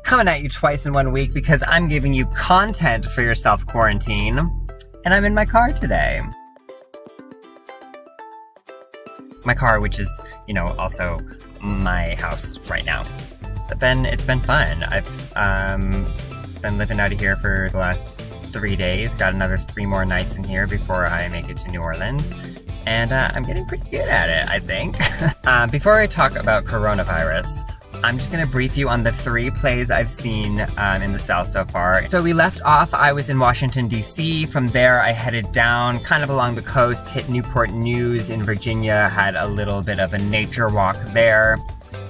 coming at you twice in 1 week because I'm giving you content for your self-quarantine, and I'm in my car today. My car, which is, also my house right now. It's been fun. I've been living out of here for the last 3 days. Got another 3 more nights in here before I make it to New Orleans. And I'm getting pretty good at it, I think. Before I talk about coronavirus, I'm just gonna brief you on the 3 plays I've seen in the South so far. So we left off, I was in Washington, D.C. From there, I headed down kind of along the coast, hit Newport News in Virginia, had a little bit of a nature walk there.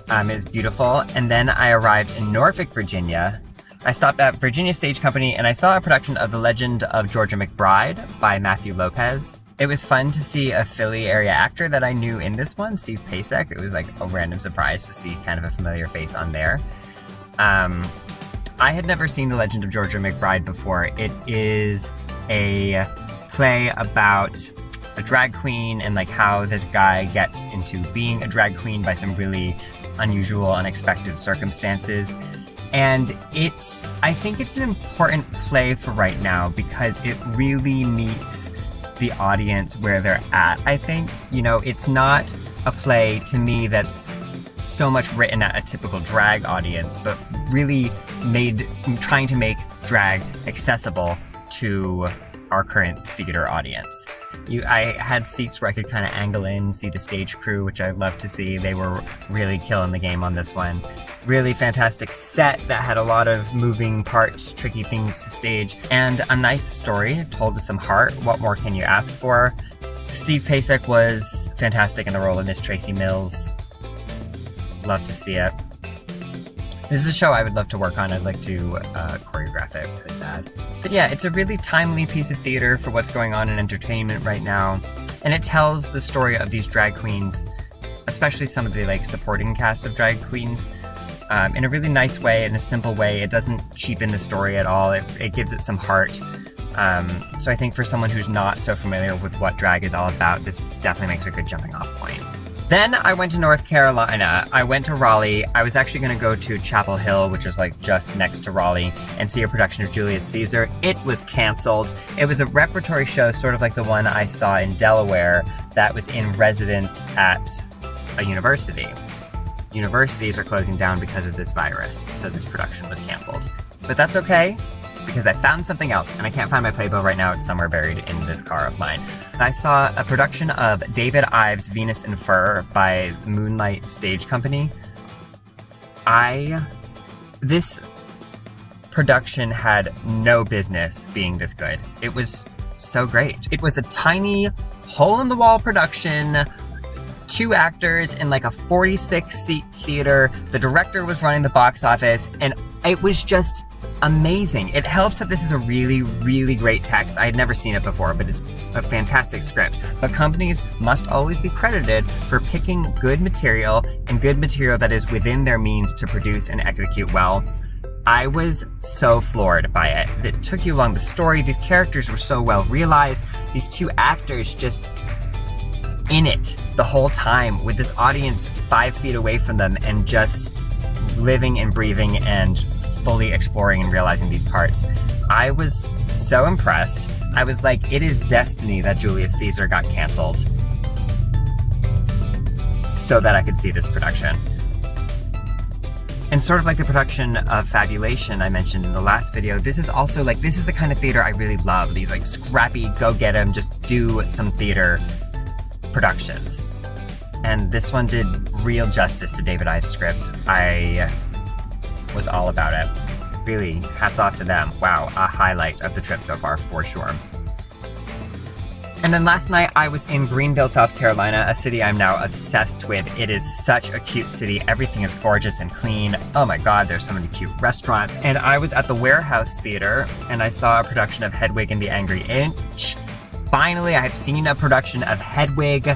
It was beautiful. And then I arrived in Norfolk, Virginia. I stopped at Virginia Stage Company and I saw a production of The Legend of Georgia McBride by Matthew Lopez. It was fun to see a Philly area actor that I knew in this one, Steve Pasek. It was like a random surprise to see kind of a familiar face on there. I had never seen The Legend of Georgia McBride before. It is a play about a drag queen and like how this guy gets into being a drag queen by some really unusual, unexpected circumstances. And I think it's an important play for right now because it really meets the audience where they're at, I think. It's not a play to me that's so much written at a typical drag audience, but really trying to make drag accessible to our current theater audience. I had seats where I could kind of angle in, see the stage crew, which I love to see. They were really killing the game on this one. Really fantastic set that had a lot of moving parts, tricky things to stage, and a nice story told with some heart. What more can you ask for? Steve Pasek was fantastic in the role of Miss Tracy Mills. Love to see it. This is a show I would love to work on. I'd like to choreograph it really bad. But yeah, it's a really timely piece of theater for what's going on in entertainment right now. And it tells the story of these drag queens, especially some of the supporting cast of drag queens, in a really nice way, in a simple way. It doesn't cheapen the story at all. It gives it some heart. So I think for someone who's not so familiar with what drag is all about, this definitely makes a good jumping off point. Then I went to North Carolina. I went to Raleigh. I was actually going to go to Chapel Hill, which is just next to Raleigh, and see a production of Julius Caesar. It was canceled. It was a repertory show, sort of like the one I saw in Delaware, that was in residence at a university. Universities are closing down because of this virus, so this production was canceled. But that's okay, because I found something else, and I can't find my playbill right now. It's somewhere buried in this car of mine. I saw a production of David Ives' Venus in Fur by Moonlight Stage Company. This production had no business being this good. It was so great. It was a tiny, hole-in-the-wall production, 2 actors in a 46-seat theater. The director was running the box office, and it was just amazing. It helps that this is a really, really great text. I had never seen it before, but it's a fantastic script. But companies must always be credited for picking good material, and good material that is within their means to produce and execute well. I was so floored by it. It took you along the story. These characters were so well realized. These 2 actors just in it the whole time with this audience 5 feet away from them and just living and breathing and fully exploring and realizing these parts. I was so impressed. I was like, it is destiny that Julius Caesar got canceled so that I could see this production. And sort of like the production of Fabulation I mentioned in the last video, this is also this is the kind of theater I really love. These scrappy, go get 'em, just do some theater productions. And this one did real justice to David Ives' script. I was all about it. Really, hats off to them. Wow, a highlight of the trip so far for sure. And then last night I was in Greenville, South Carolina, a city I'm now obsessed with. It is such a cute city. Everything is gorgeous and clean. Oh my God, there's so many cute restaurants. And I was at the Warehouse Theater and I saw a production of Hedwig and the Angry Inch. Finally, I have seen a production of Hedwig.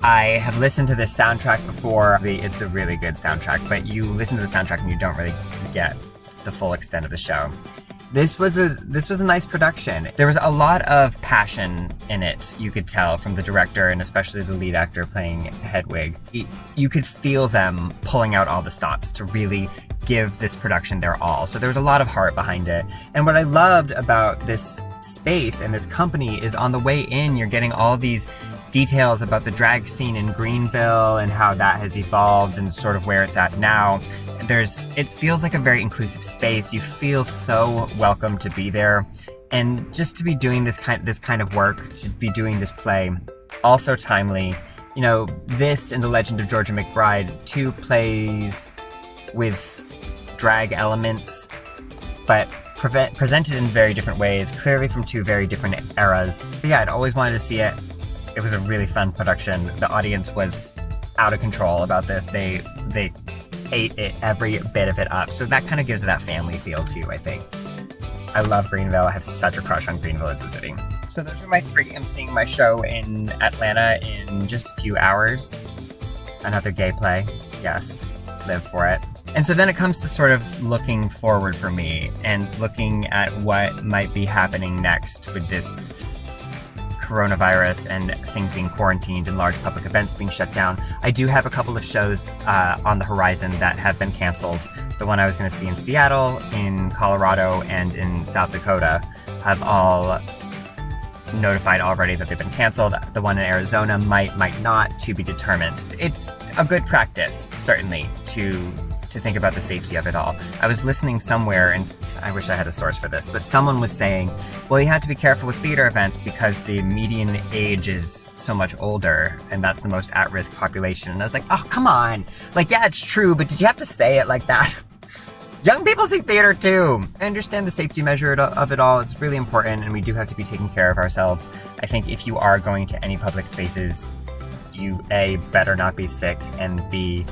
I have listened to this soundtrack before. It's a really good soundtrack, but you listen to the soundtrack and you don't really get the full extent of the show. This was a nice production. There was a lot of passion in it, you could tell, from the director and especially the lead actor playing Hedwig. You could feel them pulling out all the stops to really give this production their all. So there was a lot of heart behind it. And what I loved about this space and this company is on the way in, you're getting all these details about the drag scene in Greenville and how that has evolved and sort of where it's at now. It feels like a very inclusive space. You feel so welcome to be there. And just to be doing this kind of work, to be doing this play, also timely. You know, this and The Legend of Georgia McBride, two plays with drag elements, but presented in very different ways, clearly from two very different eras. But yeah, I'd always wanted to see it. It was a really fun production. The audience was out of control about this. They ate it, every bit of it up. So that kind of gives it that family feel too, I think. I love Greenville. I have such a crush on Greenville as a city. So those are my three. I'm seeing my show in Atlanta in just a few hours. Another gay play. Yes, live for it. And so then it comes to sort of looking forward for me and looking at what might be happening next with this coronavirus and things being quarantined and large public events being shut down. I do have a couple of shows on the horizon that have been canceled. The one I was going to see in Seattle, in Colorado, and in South Dakota have all notified already that they've been canceled. The one in Arizona might not, to be determined. It's a good practice, certainly, to think about the safety of it all. I was listening somewhere, and I wish I had a source for this, but someone was saying, well, you have to be careful with theater events because the median age is so much older, and that's the most at-risk population. And I was like, oh, come on. Like, yeah, it's true, but did you have to say it like that? Young people see theater too. I understand the safety measure of it all. It's really important, and we do have to be taking care of ourselves. I think if you are going to any public spaces, you A, better not be sick, and B,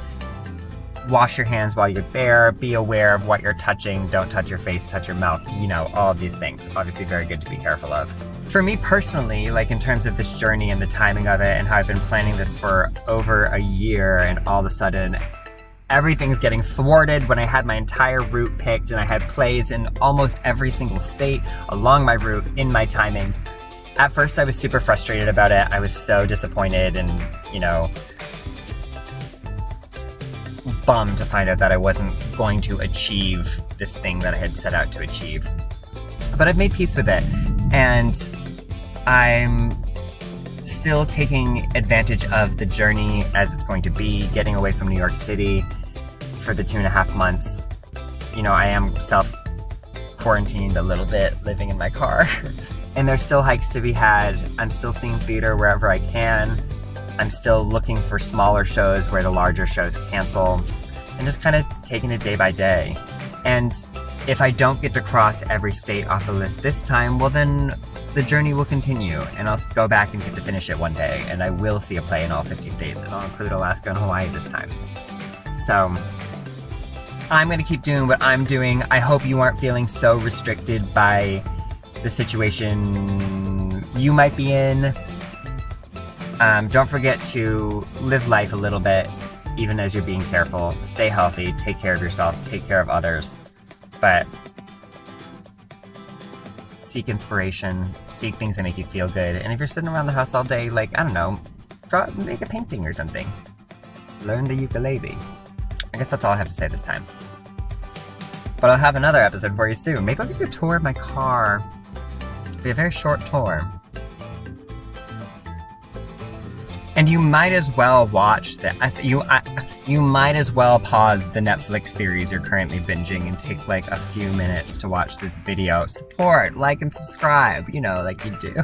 wash your hands while you're there, be aware of what you're touching, don't touch your face, touch your mouth, you know, all of these things. Obviously very good to be careful of. For me personally, like in terms of this journey and the timing of it and how I've been planning this for over a year, and all of a sudden everything's getting thwarted when I had my entire route picked and I had plays in almost every single state along my route in my timing. At first I was super frustrated about it. I was so disappointed and, you know, bummed to find out that I wasn't going to achieve this thing that I had set out to achieve. But I've made peace with it, and I'm still taking advantage of the journey as it's going to be, getting away from New York City for the 2.5 months. You know, I am self-quarantined a little bit, living in my car. And there's still hikes to be had. I'm still seeing theater wherever I can. I'm still looking for smaller shows where the larger shows cancel, and just kind of taking it day by day. And if I don't get to cross every state off the list this time, well then the journey will continue, and I'll go back and get to finish it one day, and I will see a play in all 50 states, and I'll include Alaska and Hawaii this time. So I'm gonna keep doing what I'm doing. I hope you aren't feeling so restricted by the situation you might be in. Don't forget to live life a little bit, even as you're being careful. Stay healthy, take care of yourself, take care of others. But seek inspiration, seek things that make you feel good. And if you're sitting around the house all day, like, I don't know, make a painting or something. Learn the ukulele. I guess that's all I have to say this time. But I'll have another episode for you soon. Maybe I'll give you a tour of my car. It'll be a very short tour. And you might as well watch you might as well pause the Netflix series you're currently binging and take like a few minutes to watch this video. Support, like, and subscribe, you know, like you do.